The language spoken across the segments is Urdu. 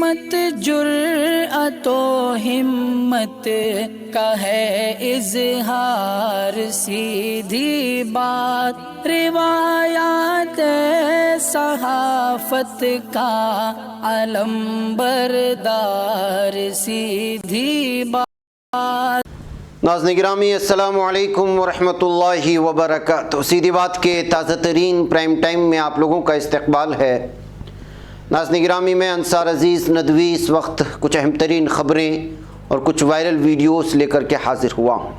عصمت جرأت و ہمت کا ہے اظہار، سیدھی بات روایات صحافت کا علم بردار، سیدھی بات۔ ناظرین گرامی السلام علیکم ورحمۃ اللہ وبرکاتہ۔ سیدھی بات کے تازہ ترین پرائم ٹائم میں آپ لوگوں کا استقبال ہے۔ ناظرین گرامی، میں انصار عزیز ندوی اس وقت کچھ اہم ترین خبریں اور کچھ وائرل ویڈیوز لے کر کے حاضر ہوا ہوں۔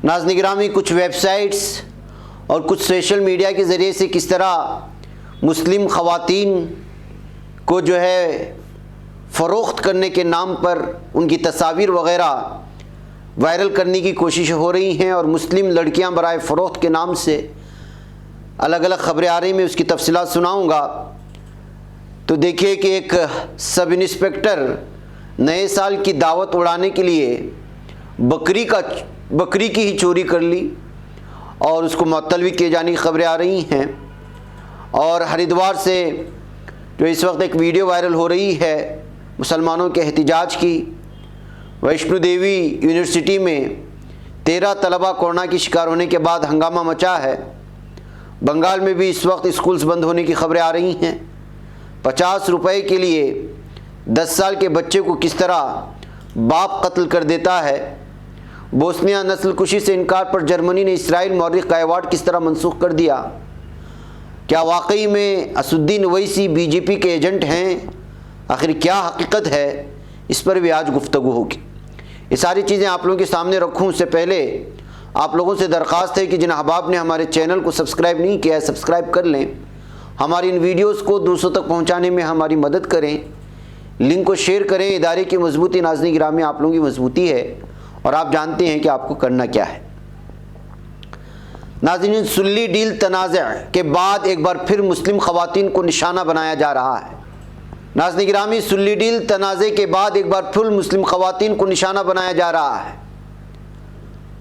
ناظرین گرامی، کچھ ویب سائٹس اور کچھ سوشل میڈیا کے ذریعے سے کس طرح مسلم خواتین کو جو ہے فروخت کرنے کے نام پر ان کی تصاویر وغیرہ وائرل کرنے کی کوشش ہو رہی ہیں، اور مسلم لڑکیاں برائے فروخت کے نام سے الگ الگ خبریں آ رہی ہیں۔ میں اس کی تفصیلات سناؤں گا۔ تو دیکھیے کہ ایک سب انسپیکٹر نئے سال کی دعوت اڑانے کے لیے بکری کی ہی چوری کر لی اور اس کو معطل بھی کیے جانے کی خبریں آ رہی ہیں۔ اور ہریدوار سے جو اس وقت ایک ویڈیو وائرل ہو رہی ہے مسلمانوں کے احتجاج کی، ویشنو دیوی یونیورسٹی میں 13 طلبہ کورونا کی شکار ہونے کے بعد ہنگامہ مچا ہے۔ بنگال میں بھی اس وقت اسکولز بند ہونے کی خبریں آ رہی ہیں۔ 50 روپے کے لیے 10 سال کے بچے کو کس طرح باپ قتل کر دیتا ہے۔ بوسنیا نسل کشی سے انکار پر جرمنی نے اسرائیل مورخ کا ایوارڈ کس طرح منسوخ کر دیا۔ کیا واقعی میں اسد الدین اویسی بی جے پی کے ایجنٹ ہیں؟ آخر کیا حقیقت ہے؟ اس پر بھی آج گفتگو ہوگی۔ یہ ساری چیزیں آپ لوگوں کے سامنے رکھوں اس سے پہلے آپ لوگوں سے درخواست ہے کہ جن احباب نے ہمارے چینل کو سبسکرائب نہیں کیا ہے سبسکرائب کر لیں، ہماری ان ویڈیوز کو دوسروں تک پہنچانے میں ہماری مدد کریں، لنک کو شیئر کریں۔ ادارے کی مضبوطی ناظرین گرامی آپ لوگوں کی مضبوطی ہے، اور آپ جانتے ہیں کہ آپ کو کرنا کیا ہے۔ ناظرین، سلی ڈیل تنازع کے بعد ایک بار پھر مسلم خواتین کو نشانہ بنایا جا رہا ہے۔ ناظرین گرامی، سلی ڈیل تنازع کے بعد ایک بار پھر مسلم خواتین کو نشانہ بنایا جا رہا ہے۔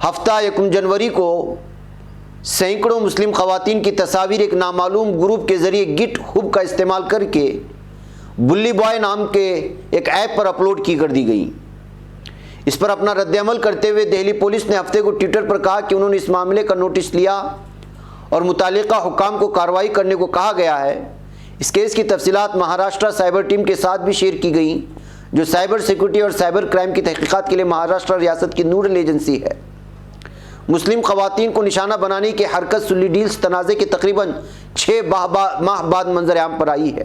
ہفتہ 1 جنوری کو سینکڑوں مسلم خواتین کی تصاویر ایک نامعلوم گروپ کے ذریعے گٹ ہب کا استعمال کر کے بلی بوائے نام کے ایک ایپ پر اپلوڈ کی کر دی گئی۔ اس پر اپنا رد عمل کرتے ہوئے دہلی پولیس نے ہفتے کو ٹویٹر پر کہا کہ انہوں نے اس معاملے کا نوٹس لیا اور متعلقہ حکام کو کارروائی کرنے کو کہا گیا ہے۔ اس کیس کی تفصیلات مہاراشٹرا سائبر ٹیم کے ساتھ بھی شیئر کی گئیں، جو سائبر سیکورٹی اور سائبر کرائم کی تحقیقات کے لیے مہاراشٹرا ریاست کی نوڈل ایجنسی ہے۔ مسلم خواتین کو نشانہ بنانے کی حرکت سلی ڈیلز تنازع کے تقریباً 6 ماہ بعد منظر عام پر آئی ہے۔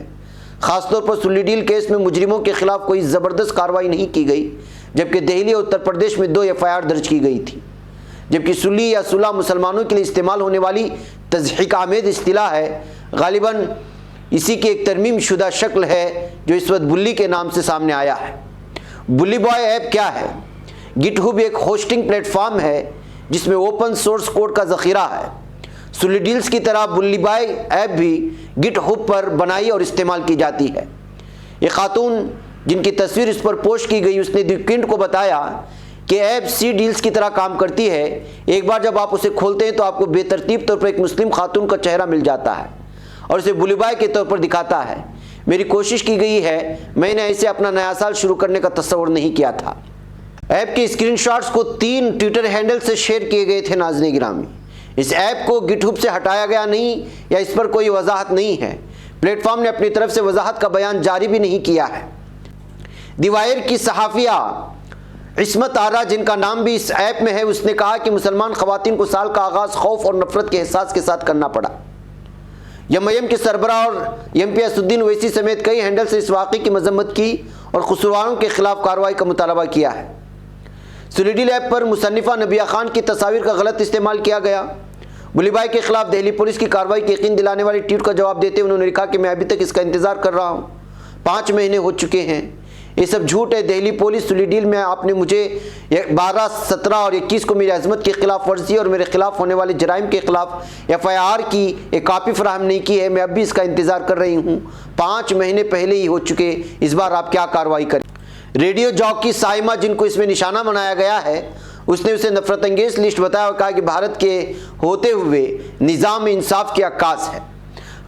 خاص طور پر سلی ڈیل کیس میں مجرموں کے خلاف کوئی زبردست کارروائی نہیں کی گئی، جبکہ دہلی اور اتر پردیش میں 2 FIR درج کی گئی تھی۔ جبکہ سلی یا صلح مسلمانوں کے لیے استعمال ہونے والی تضحیک آمیز اصطلاح ہے، غالباً اسی کی ایک ترمیم شدہ شکل ہے جو اس وقت بلی کے نام سے سامنے آیا ہے۔ بلی بوائے ایپ کیا ہے؟ گٹ ہب ایک ہوسٹنگ پلیٹ فارم ہے جس میں اوپن سورس کوڈ کا ذخیرہ ہے۔ سلی ڈیلز کی طرح بلی بوائے ایپ بھی گٹ ہب پر بنائی اور استعمال کی جاتی ہے۔ یہ خاتون جن کی تصویر اس پر پوسٹ کی گئی، اس نے دی کنٹ کو بتایا کہ ایپ سی ڈیلز کی طرح کام کرتی ہے۔ ایک بار جب آپ اسے کھولتے ہیں تو آپ کو بے ترتیب طور پر ایک مسلم خاتون کا چہرہ مل جاتا ہے اور اسے بلی بوائے کے طور پر دکھاتا ہے۔ میری کوشش کی گئی ہے، میں نے ایسے اپنا نیا سال شروع کرنے کا تصور نہیں کیا تھا۔ ایپ کے اسکرین شاٹس کو 3 ٹویٹر ہینڈل سے شیئر کیے گئے تھے۔ ناظرین گرامی، اس ایپ کو گٹ ہب سے ہٹایا گیا نہیں یا اس پر کوئی وضاحت نہیں ہے۔ پلیٹ فارم نے اپنی طرف سے وضاحت کا بیان جاری بھی نہیں کیا ہے۔ دی وائر کی صحافیہ عصمت آرا، جن کا نام بھی اس ایپ میں ہے، اس نے کہا کہ مسلمان خواتین کو سال کا آغاز خوف اور نفرت کے احساس کے ساتھ کرنا پڑا۔ یم کے سربراہ اور MP اسد الدین اویسی سمیت کئی ہینڈل سے اس واقعے کی مذمت کی اور قصورواروں کے خلاف کارروائی کا مطالبہ کیا ہے۔ سلی ڈیل ایپ پر مصنفہ نبیہ خان کی تصاویر کا غلط استعمال کیا گیا۔ بلی بوائے کے خلاف دہلی پولیس کی کارروائی کی یقین دلانے والی ٹویٹ کا جواب دیتے ہوئے انہوں نے لکھا کہ میں ابھی تک اس کا انتظار کر رہا ہوں، 5 مہینے ہو چکے ہیں۔ یہ سب جھوٹ ہے۔ دہلی پولیس سلی ڈیل میں آپ نے مجھے 12، 17 اور 21 کو میری عظمت کی خلاف ورزی اور میرے خلاف ہونے والے جرائم کے خلاف FIR کی ایک کاپی فراہم نہیں کی ہے۔ میں اب بھی اس کا انتظار کر رہی ہوں، 5 مہینے پہلے ہی ہو چکے، اس بار آپ کیا کارروائی کریں۔ ریڈیو جاکی سائمہ، جن کو اس میں نشانہ بنایا گیا ہے، اس نے اسے نفرت انگیز لسٹ بتایا اور کہا کہ بھارت کے ہوتے ہوئے نظام انصاف کی عکاس ہے۔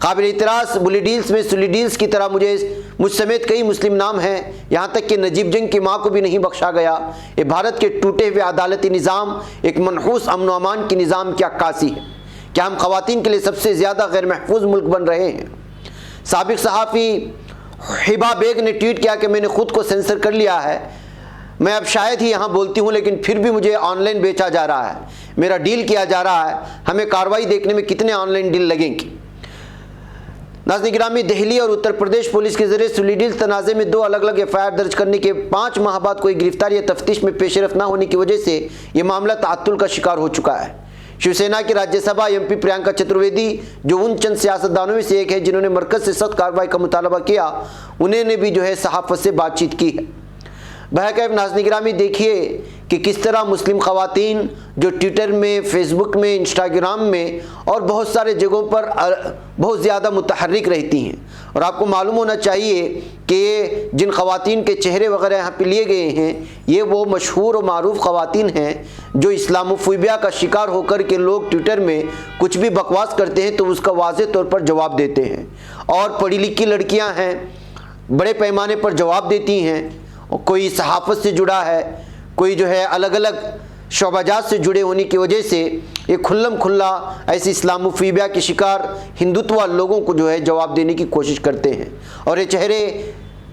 قابل اعتراض بلی ڈیلز میں سلی ڈیلز کی طرح مجھ سمیت کئی مسلم نام ہیں، یہاں تک کہ نجیب جنگ کی ماں کو بھی نہیں بخشا گیا۔ یہ بھارت کے ٹوٹے ہوئے عدالتی نظام، ایک منحوس امن و امان کی نظام کی عکاسی ہے۔ کیا ہم خواتین کے لیے سب سے زیادہ غیر محفوظ ملک بن رہے ہیں؟ سابق صحافی حبا بیگ نے ٹویٹ کیا کہ میں نے خود کو سینسر کر لیا ہے، میں اب شاید ہی یہاں بولتی ہوں لیکن پھر بھی مجھے آن لائن بیچا جا رہا ہے، میرا ڈیل کیا جا رہا ہے، ہمیں کارروائی دیکھنے میں کتنے آن لائن ڈیل لگیں گے۔ ناظرین گرامی، دہلی اور اتر پردیش پولیس کے ذریعے سلی ڈیل تنازع میں 2 الگ الگ FIR درج کرنے کے 5 ماہ بعد کوئی گرفتاری یا تفتیش میں پیش رفت نہ ہونے کی وجہ سے یہ معاملہ تعطل کا شکار ہو چکا ہے۔ شیو سینا کی راجیہ سبھا MP پرینکا چترویدی، جو ان چند سیاستدانوں میں سے ایک ہے جنہوں نے مرکز سے سخت کارروائی کا مطالبہ کیا، انہوں نے بھی صحافت سے بات چیت کی ہے۔ بہرکیف ناظرین گرامی، دیکھیے کہ کس طرح مسلم خواتین جو ٹویٹر میں، فیس بک میں، انسٹاگرام میں اور بہت سارے جگہوں پر بہت زیادہ متحرک رہتی ہیں، اور آپ کو معلوم ہونا چاہیے کہ جن خواتین کے چہرے وغیرہ یہاں پہ لیے گئے ہیں یہ وہ مشہور و معروف خواتین ہیں جو اسلاموفوبیا کا شکار ہو کر کے لوگ ٹویٹر میں کچھ بھی بکواس کرتے ہیں تو اس کا واضح طور پر جواب دیتے ہیں، اور پڑھی لکھی لڑکیاں ہیں، بڑے پیمانے پر جواب دیتی ہیں۔ کوئی صحافت سے جڑا ہے، کوئی الگ الگ شعبہ جات سے جڑے ہونے کی وجہ سے یہ کھلم کھلا ایسی اسلاموفوبیا کے شکار ہندوتوا لوگوں کو جواب دینے کی کوشش کرتے ہیں، اور یہ چہرے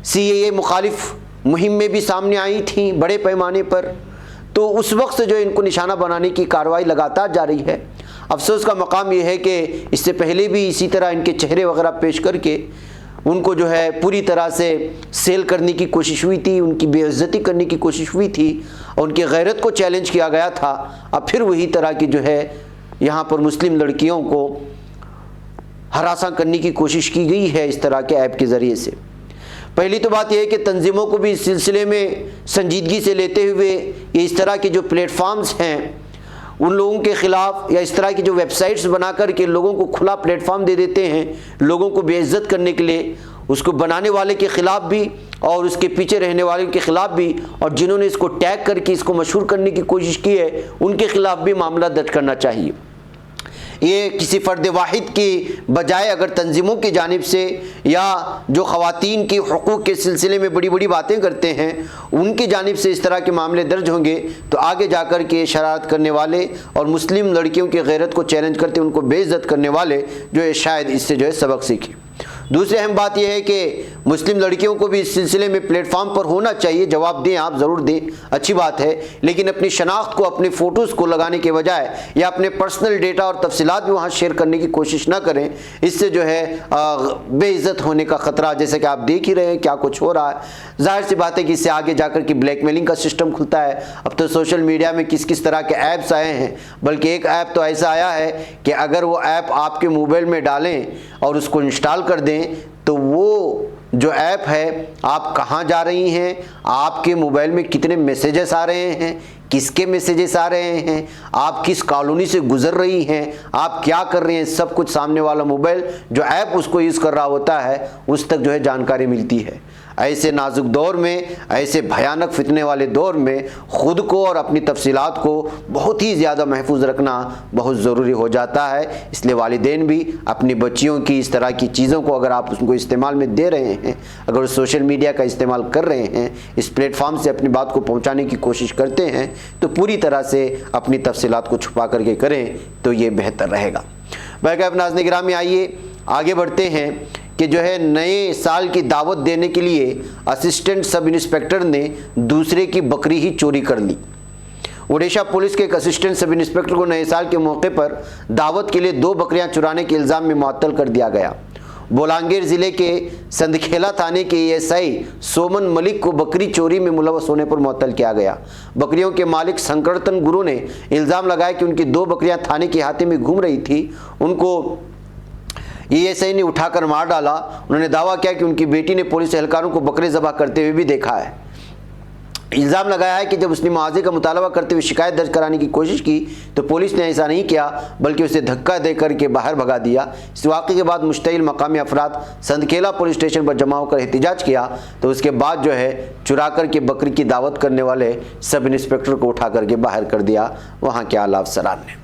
CAA مخالف مہم میں بھی سامنے آئی تھیں بڑے پیمانے پر، تو اس وقت سے ان کو نشانہ بنانے کی کارروائی لگاتار جاری ہے۔ افسوس کا مقام یہ ہے کہ اس سے پہلے بھی اسی طرح ان کے چہرے وغیرہ پیش کر کے ان کو پوری طرح سے سیل کرنے کی کوشش ہوئی تھی، ان کی بے عزتی کرنے کی کوشش ہوئی تھی، اور ان کی غیرت کو چیلنج کیا گیا تھا۔ اب پھر وہی طرح کی یہاں پر مسلم لڑکیوں کو ہراساں کرنے کی کوشش کی گئی ہے اس طرح کے ایپ کے ذریعے سے۔ پہلی تو بات یہ ہے کہ تنظیموں کو بھی اس سلسلے میں سنجیدگی سے لیتے ہوئے یہ اس طرح کے جو پلیٹ فارمز ہیں ان لوگوں کے خلاف، یا اس طرح کی جو ویب سائٹس بنا کر کے لوگوں کو کھلا پلیٹ فارم دے دیتے ہیں لوگوں کو بے عزت کرنے کے لیے، اس کو بنانے والے کے خلاف بھی اور اس کے پیچھے رہنے والے کے خلاف بھی، اور جنہوں نے اس کو ٹیگ کر کے اس کو مشہور کرنے کی کوشش کی ہے ان کے خلاف بھی معاملہ درج کرنا چاہیے۔ یہ کسی فرد واحد کی بجائے اگر تنظیموں کی جانب سے یا جو خواتین کی حقوق کے سلسلے میں بڑی بڑی باتیں کرتے ہیں ان کی جانب سے اس طرح کے معاملے درج ہوں گے تو آگے جا کر کے شرارت کرنے والے اور مسلم لڑکیوں کی غیرت کو چیلنج کرتے ان کو بے عزت کرنے والے شاید اس سے سبق سیکھیں۔ دوسری اہم بات یہ ہے کہ مسلم لڑکیوں کو بھی اس سلسلے میں پلیٹ فارم پر ہونا چاہیے، جواب دیں، آپ ضرور دیں، اچھی بات ہے، لیکن اپنی شناخت کو، اپنے فوٹوز کو لگانے کے بجائے یا اپنے پرسنل ڈیٹا اور تفصیلات بھی وہاں شیئر کرنے کی کوشش نہ کریں۔ اس سے بے عزت ہونے کا خطرہ، جیسے کہ آپ دیکھ ہی رہے ہیں کیا کچھ ہو رہا ہے۔ ظاہر سی بات ہے کہ اس سے آگے جا کر کے بلیک میلنگ کا سسٹم کھلتا ہے۔ اب تو سوشل میڈیا میں کس طرح کے ایپس آئے ہیں، بلکہ ایک ایپ تو ایسا آیا ہے کہ اگر وہ ایپ آپ کے موبائل میں ڈالیں اور اس کو انسٹال کر دیں تو وہ جو ایپ ہے آپ کہاں جا رہی ہیں، آپ کے موبائل میں کتنے میسیجز آ رہے ہیں، کس کے میسیجز آ رہے ہیں، آپ کس کالونی سے گزر رہی ہیں، آپ کیا کر رہے ہیں، سب کچھ سامنے والا موبائل جو ایپ اس کو یوز کر رہا ہوتا ہے اس تک جانکاری ملتی ہے۔ ایسے نازک دور میں، ایسے بھیانک فتنے والے دور میں خود کو اور اپنی تفصیلات کو بہت ہی زیادہ محفوظ رکھنا بہت ضروری ہو جاتا ہے۔ اس لیے والدین بھی اپنی بچیوں کی اس طرح کی چیزوں کو اگر آپ ان کو استعمال میں دے رہے ہیں، اگر سوشل میڈیا کا استعمال کر رہے ہیں، اس پلیٹ فارم سے اپنی بات کو پہنچانے کی کوشش کرتے ہیں تو پوری طرح سے اپنی تفصیلات کو چھپا کر کے کریں تو یہ بہتر رہے گا۔ بہرکیف ناظرین گرامی، آئیے آگے بڑھتے ہیں کہ نئے سال کی دعوت دینے کے لیے اسسٹنٹ سب انسپیکٹر نے دوسرے کی بکری ہی چوری کر لی۔ اوڈیشہ پولیس کے ایک اسسٹنٹ سب انسپیکٹر کو نئے سال کے موقع پر دعوت کے لیے 2 بکریاں چرانے کے الزام میں معطل کر دیا گیا۔ بولانگیر ضلع کے سندکھیلا تھانے کے ASI سومن ملک کو بکری چوری میں ملوث ہونے پر معطل کیا گیا۔ بکریوں کے مالک سنکرتن گرو نے الزام لگایا کہ ان کی 2 بکریاں تھانے کے احاطے میں گھوم رہی تھی، ان کو ASI نے اٹھا کر مار ڈالا۔ انہوں نے دعویٰ کیا کہ ان کی بیٹی نے پولیس اہلکاروں کو بکرے ذبح کرتے ہوئے بھی دیکھا ہے۔ الزام لگایا ہے کہ جب اس نے معاوضے کا مطالبہ کرتے ہوئے شکایت درج کرانے کی کوشش کی تو پولیس نے ایسا نہیں کیا بلکہ اسے دھکا دے کر کے باہر بھگا دیا۔ اس واقعے کے بعد مشتعل مقامی افراد سندکھیلا پولیس اسٹیشن پر جمع ہو کر احتجاج کیا تو اس کے بعد چرا کر کے بکری کی دعوت کرنے والے سب انسپیکٹر کو اٹھا کر کے باہر کر دیا۔ وہاں کے آلاف سران نے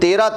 13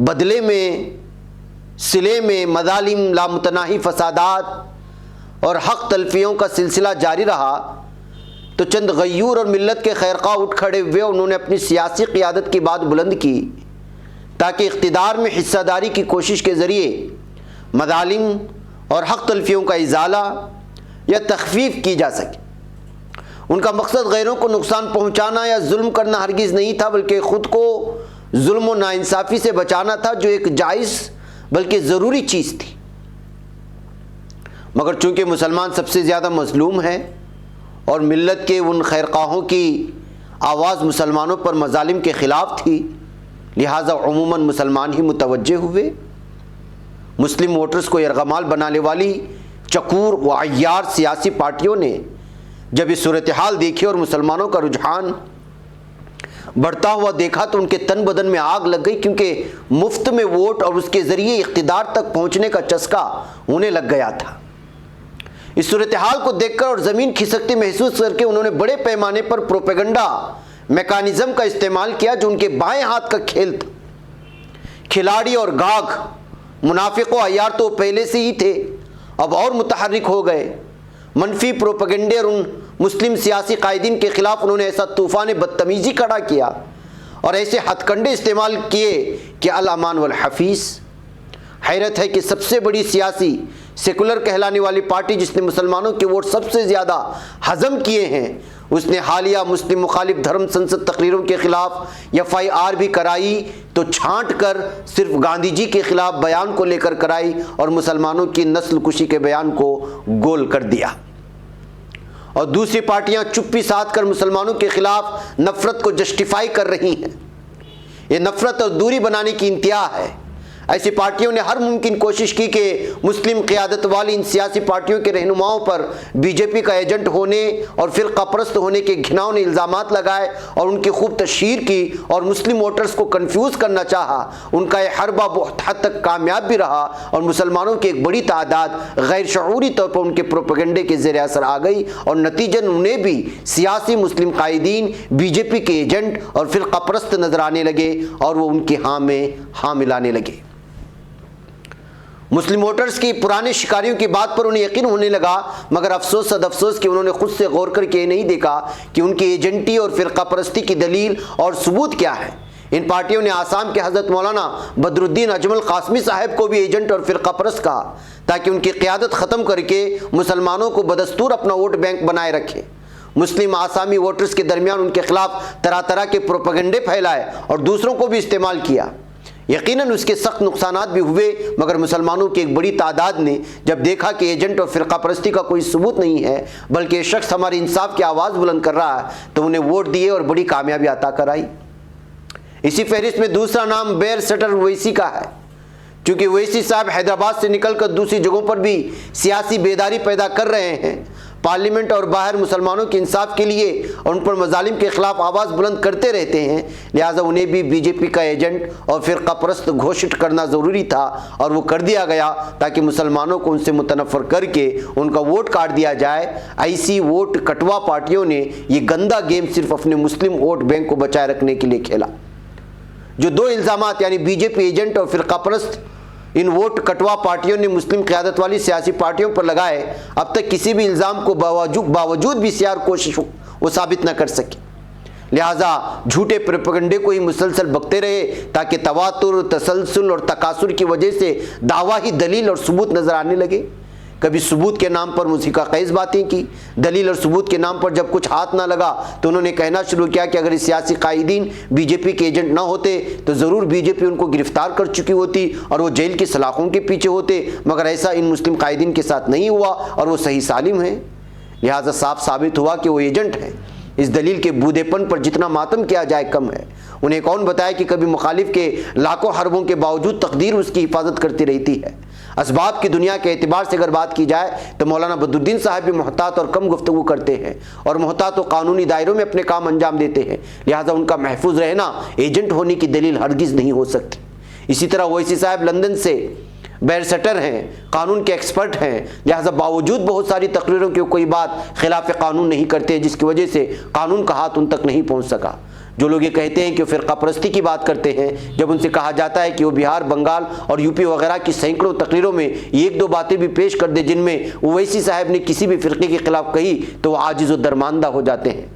بدلے میں صلے میں مظالم، لامتناہی فسادات اور حق تلفیوں کا سلسلہ جاری رہا تو چند غیور اور ملت کے خیرخواہ اٹھ کھڑے ہوئے، انہوں نے اپنی سیاسی قیادت کی بات بلند کی تاکہ اقتدار میں حصہ داری کی کوشش کے ذریعے مظالم اور حق تلفیوں کا ازالہ یا تخفیف کی جا سکے۔ ان کا مقصد غیروں کو نقصان پہنچانا یا ظلم کرنا ہرگز نہیں تھا، بلکہ خود کو ظلم و ناانصافی سے بچانا تھا، جو ایک جائز بلکہ ضروری چیز تھی۔ مگر چونکہ مسلمان سب سے زیادہ مظلوم ہیں اور ملت کے ان خیرخواہوں کی آواز مسلمانوں پر مظالم کے خلاف تھی، لہٰذا عموماً مسلمان ہی متوجہ ہوئے۔ مسلم ووٹرز کو یرغمال بنانے والی چکور و عیار سیاسی پارٹیوں نے جب یہ صورتحال دیکھی اور مسلمانوں کا رجحان بڑھتا ہوا دیکھا تو ان کے تن بدن میں آگ لگ گئی، کیونکہ مفت میں ووٹ اور اس کے ذریعے اقتدار تک پہنچنے کا چسکا انہیں لگ گیا تھا۔ اس صورتحال کو دیکھ کر اور زمین کھسکتی محسوس کر کے انہوں نے بڑے پیمانے پر پروپیگنڈا میکانزم کا استعمال کیا، جو ان کے بائیں ہاتھ کا کھیل تھا۔ کھلاڑی اور گاگ، منافق و عیار تو پہلے سے ہی تھے، اب اور متحرک ہو گئے۔ منفی پروپیگنڈے اور ان مسلم سیاسی قائدین کے خلاف انہوں نے ایسا طوفان بدتمیزی کھڑا کیا اور ایسے ہتھ کنڈے استعمال کیے کہ الامان والحفیظ۔ حیرت ہے کہ سب سے بڑی سیاسی سیکولر کہلانے والی پارٹی جس نے مسلمانوں کے ووٹ سب سے زیادہ ہضم کیے ہیں، اس نے حالیہ مسلم مخالف دھرم سنسد تقریروں کے خلاف FIR بھی کرائی تو چھانٹ کر صرف گاندھی جی کے خلاف بیان کو لے کر کرائی اور مسلمانوں کی نسل کشی کے بیان کو گول کر دیا۔ اور دوسری پارٹیاں چپی سادھ کر مسلمانوں کے خلاف نفرت کو جسٹیفائی کر رہی ہیں۔ یہ نفرت اور دوری بنانے کی انتہا ہے۔ ایسی پارٹیوں نے ہر ممکن کوشش کی کہ مسلم قیادت والی ان سیاسی پارٹیوں کے رہنماؤں پر BJP کا ایجنٹ ہونے اور فرقہ پرست ہونے کے گھناؤنے الزامات لگائے اور ان کی خوب تشہیر کی اور مسلم ووٹرز کو کنفیوز کرنا چاہا۔ ان کا یہ حربہ بہت حد تک کامیاب بھی رہا اور مسلمانوں کی ایک بڑی تعداد غیر شعوری طور پر ان کے پروپیگنڈے کے زیر اثر آ گئی اور نتیجن انہیں بھی سیاسی مسلم قائدین BJP کے ایجنٹ اور فرقہ پرست نظر آنے لگے اور وہ ان کی ہاں میں ہاں ملانے لگے۔ مسلم ووٹرز کی پرانے شکاریوں کی بات پر انہیں یقین ہونے لگا، مگر افسوس صد افسوس کہ انہوں نے خود سے غور کر کے نہیں دیکھا کہ ان کی ایجنٹی اور فرقہ پرستی کی دلیل اور ثبوت کیا ہے۔ ان پارٹیوں نے آسام کے حضرت مولانا بدر الدین اجمل قاسمی صاحب کو بھی ایجنٹ اور فرقہ پرست کہا تاکہ ان کی قیادت ختم کر کے مسلمانوں کو بدستور اپنا ووٹ بینک بنائے رکھے۔ مسلم آسامی ووٹرز کے درمیان ان کے خلاف طرح طرح کے پروپیگنڈے پھیلائے اور دوسروں کو بھی استعمال کیا۔ یقیناً اس کے سخت نقصانات بھی ہوئے، مگر مسلمانوں کی ایک بڑی تعداد نے جب دیکھا کہ ایجنٹ اور فرقہ پرستی کا کوئی ثبوت نہیں ہے بلکہ یہ شخص ہماری انصاف کی آواز بلند کر رہا ہے تو انہیں ووٹ دیے اور بڑی کامیابی عطا کرائی۔ اسی فہرست میں دوسرا نام بیر سٹر اویسی کا ہے۔ چونکہ اویسی صاحب حیدرآباد سے نکل کر دوسری جگہوں پر بھی سیاسی بیداری پیدا کر رہے ہیں، پارلیمنٹ اور باہر مسلمانوں کے انصاف کے لیے اور ان پر مظالم کے خلاف آواز بلند کرتے رہتے ہیں، لہٰذا انہیں بھی BJP کا ایجنٹ اور فرقہ پرست گھوشت کرنا ضروری تھا اور وہ کر دیا گیا تاکہ مسلمانوں کو ان سے متنفر کر کے ان کا ووٹ کاٹ دیا جائے۔ ایسی ووٹ کٹوا پارٹیوں نے یہ گندا گیم صرف اپنے مسلم ووٹ بینک کو بچائے رکھنے کے لیے کھیلا۔ جو دو الزامات یعنی BJP ایجنٹ اور فرقہ پرست ان ووٹ کٹوا پارٹیوں نے مسلم قیادت والی سیاسی پارٹیوں پر لگائے، اب تک کسی بھی الزام کو باوجود بھی سیار کوشش وہ ثابت نہ کر سکے، لہٰذا جھوٹے پروپیگنڈے کو ہی مسلسل بکتے رہے تاکہ تواتر، تسلسل اور تکاثر کی وجہ سے دعویٰ ہی دلیل اور ثبوت نظر آنے لگے۔ کبھی ثبوت کے نام پر موسیقہ خیز باتیں کی، دلیل اور ثبوت کے نام پر جب کچھ ہاتھ نہ لگا تو انہوں نے کہنا شروع کیا کہ اگر سیاسی قائدین BJP کے ایجنٹ نہ ہوتے تو ضرور BJP ان کو گرفتار کر چکی ہوتی اور وہ جیل کی سلاخوں کے پیچھے ہوتے، مگر ایسا ان مسلم قائدین کے ساتھ نہیں ہوا اور وہ صحیح سالم ہیں، لہٰذا صاف ثابت ہوا کہ وہ ایجنٹ ہیں۔ اس دلیل کے بودے پن پر جتنا ماتم کیا جائے کم ہے۔ انہیں کون بتائے کہ کبھی مخالف کے لاکھوں حربوں کے باوجود تقدیر اس کی حفاظت کرتی رہتی ہے۔ اسباب کی دنیا کے اعتبار سے اگر بات کی جائے تو مولانا بدر الدین صاحب بھی محتاط اور کم گفتگو کرتے ہیں اور محتاط و قانونی دائروں میں اپنے کام انجام دیتے ہیں، لہٰذا ان کا محفوظ رہنا ایجنٹ ہونے کی دلیل ہرگز نہیں ہو سکتی۔ اسی طرح اویسی صاحب لندن سے بیرسٹر ہیں، قانون کے ایکسپرٹ ہیں، لہٰذا باوجود بہت ساری تقریروں کی کوئی بات خلاف قانون نہیں کرتے، جس کی وجہ سے قانون کا ہاتھ ان تک نہیں پہنچ سکا۔ جو لوگ یہ کہتے ہیں کہ وہ فرقہ پرستی کی بات کرتے ہیں، جب ان سے کہا جاتا ہے کہ وہ بہار، بنگال اور یو پی وغیرہ کی سینکڑوں تقریروں میں ایک دو باتیں بھی پیش کر دے جن میں اویسی صاحب نے کسی بھی فرقے کے خلاف کہی، تو وہ عاجز و درماندہ ہو جاتے ہیں،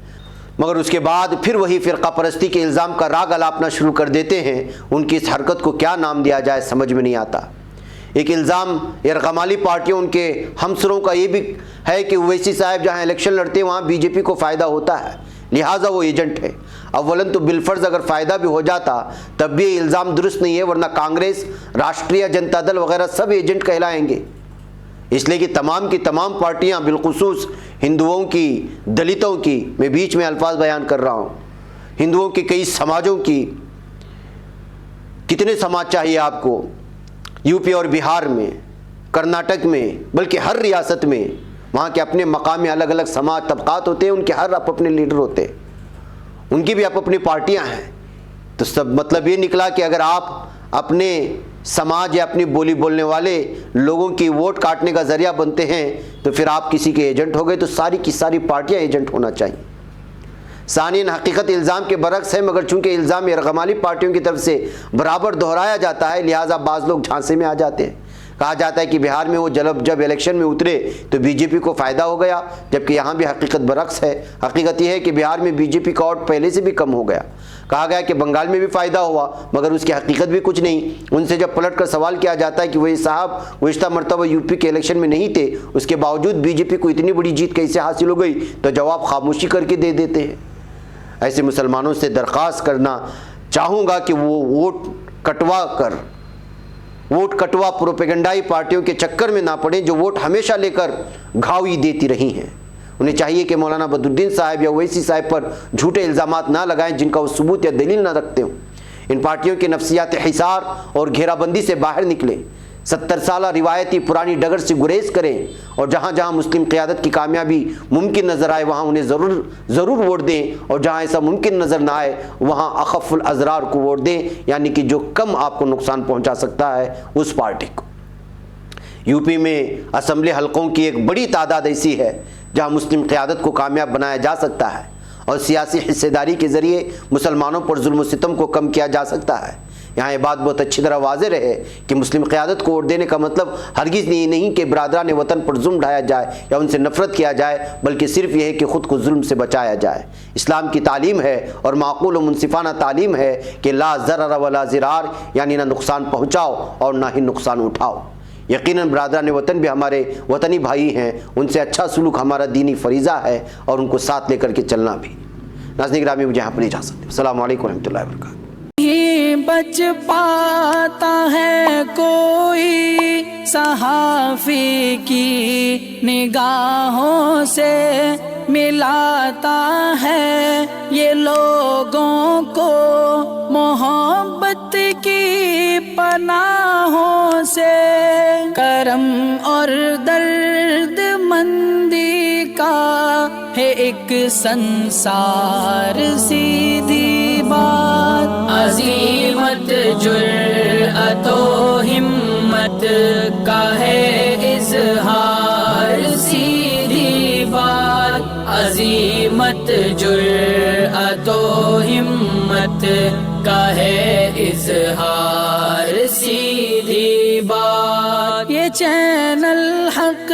مگر اس کے بعد پھر وہی فرقہ پرستی کے الزام کا راگ الاپنا شروع کر دیتے ہیں۔ ان کی اس حرکت کو کیا نام دیا جائے سمجھ میں نہیں آتا۔ ایک الزام یرغمالی پارٹیوں ان کے ہمسروں کا یہ بھی ہے کہ اویسی صاحب جہاں الیکشن لڑتے ہیں وہاں بی جے پی کو فائدہ ہوتا ہے، لہٰذا وہ ایجنٹ ہے۔ اولاً تو بالفرض اگر فائدہ بھی ہو جاتا تب بھی یہ الزام درست نہیں ہے، ورنہ کانگریس، راشٹریہ جنتا دل وغیرہ سب ایجنٹ کہلائیں گے۔ اس لیے کہ تمام کی تمام پارٹیاں، بالخصوص ہندوؤں کی، دلتوں کی، میں بیچ میں الفاظ بیان کر رہا ہوں، ہندوؤں کے کئی سماجوں کی، کتنے سماج چاہیے آپ کو، یو پی اور بہار میں، کرناٹک میں، بلکہ ہر ریاست میں وہاں کے اپنے مقام میں الگ الگ سماج طبقات ہوتے ہیں، ان کے ہر اپنے لیڈر ہوتے ہیں، ان کی بھی اپنی پارٹیاں ہیں۔ تو سب مطلب یہ نکلا کہ اگر آپ اپنے سماج یا اپنی بولی بولنے والے لوگوں کی ووٹ کاٹنے کا ذریعہ بنتے ہیں تو پھر آپ کسی کے ایجنٹ ہو گئے، تو ساری کی ساری پارٹیاں ایجنٹ ہونا چاہیے۔ ثانیاً حقیقت الزام کے برعکس ہے، مگر چونکہ الزام یرغمالی پارٹیوں کی طرف سے برابر دہرایا جاتا ہے، لہٰذا بعض لوگ جھانسے میں آ جاتے ہیں۔ کہا جاتا ہے کہ بہار میں وہ جب الیکشن میں اترے تو بی جے پی کو فائدہ ہو گیا، جبکہ یہاں بھی حقیقت برعکس ہے۔ حقیقت یہ ہے کہ بہار میں بی جے پی کا ووٹ پہلے سے بھی کم ہو گیا۔ کہا گیا کہ بنگال میں بھی فائدہ ہوا، مگر اس کی حقیقت بھی کچھ نہیں۔ ان سے جب پلٹ کر سوال کیا جاتا ہے کہ وہ صاحب گزشتہ مرتبہ یو پی کے الیکشن میں نہیں تھے، اس کے باوجود بی جے پی کو اتنی بڑی جیت کیسے حاصل ہو گئی، تو جواب خاموشی کر کے دے دیتے ہیں۔ ایسے مسلمانوں سے درخواست کرنا چاہوں گا کہ وہ ووٹ کٹوا پروپیگنڈائی پارٹیوں کے چکر میں نہ پڑیں، جو ووٹ ہمیشہ لے کر گھاوی دیتی رہی ہیں۔ انہیں چاہیے کہ مولانا بدرالدین صاحب یا اویسی صاحب پر جھوٹے الزامات نہ لگائیں جن کا وہ ثبوت یا دلیل نہ رکھتے ہوں۔ ان پارٹیوں کے نفسیات حصار اور گھیرا بندی سے باہر نکلیں، 70 سالہ روایتی پرانی ڈگر سے گریز کریں، اور جہاں جہاں مسلم قیادت کی کامیابی ممکن نظر آئے وہاں انہیں ضرور ووٹ دیں، اور جہاں ایسا ممکن نظر نہ آئے وہاں اخف الاضرار کو ووٹ دیں، یعنی کہ جو کم آپ کو نقصان پہنچا سکتا ہے اس پارٹی کو۔ یو پی میں اسمبلی حلقوں کی ایک بڑی تعداد ایسی ہے جہاں مسلم قیادت کو کامیاب بنایا جا سکتا ہے، اور سیاسی حصہ داری کے ذریعے مسلمانوں پر ظلم و ستم کو کم کیا جا سکتا ہے۔ یہاں یہ بات بہت اچھی طرح واضح رہے کہ مسلم قیادت کو ووٹ دینے کا مطلب ہرگز یہ نہیں کہ برادران وطن پر ظلم ڈھایا جائے یا ان سے نفرت کیا جائے، بلکہ صرف یہ ہے کہ خود کو ظلم سے بچایا جائے۔ اسلام کی تعلیم ہے اور معقول و منصفانہ تعلیم ہے کہ لا ضرر ولا ضرار، یعنی نہ نقصان پہنچاؤ اور نہ ہی نقصان اٹھاؤ۔ یقیناً برادران وطن بھی ہمارے وطنی بھائی ہیں، ان سے اچھا سلوک ہمارا دینی فریضہ ہے اور ان کو ساتھ لے کر کے چلنا بھی۔ ناظرین گرامی، مجھے یہاں پر اجازت دیں۔ السلام علیکم ورحمۃ اللہ وبرکاتہ۔ نہیں بچ پاتا ہے کوئی صحافی کی نگاہوں سے، ملاتا ہے یہ لوگوں کو محبت کی پناہوں سے۔ کرم اور درد مندی کا ہے ایک سنسار، سیدھی بات عظیمت جرأت و ہمت کا ہے اظہار، سیدھی بات عظیمت جرأت و ہمت کا ہے اظہار، سیدھی بات۔ یہ چینل حق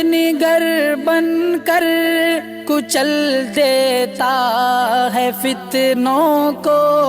نگر بن کر کچل دیتا ہے فتنوں کو۔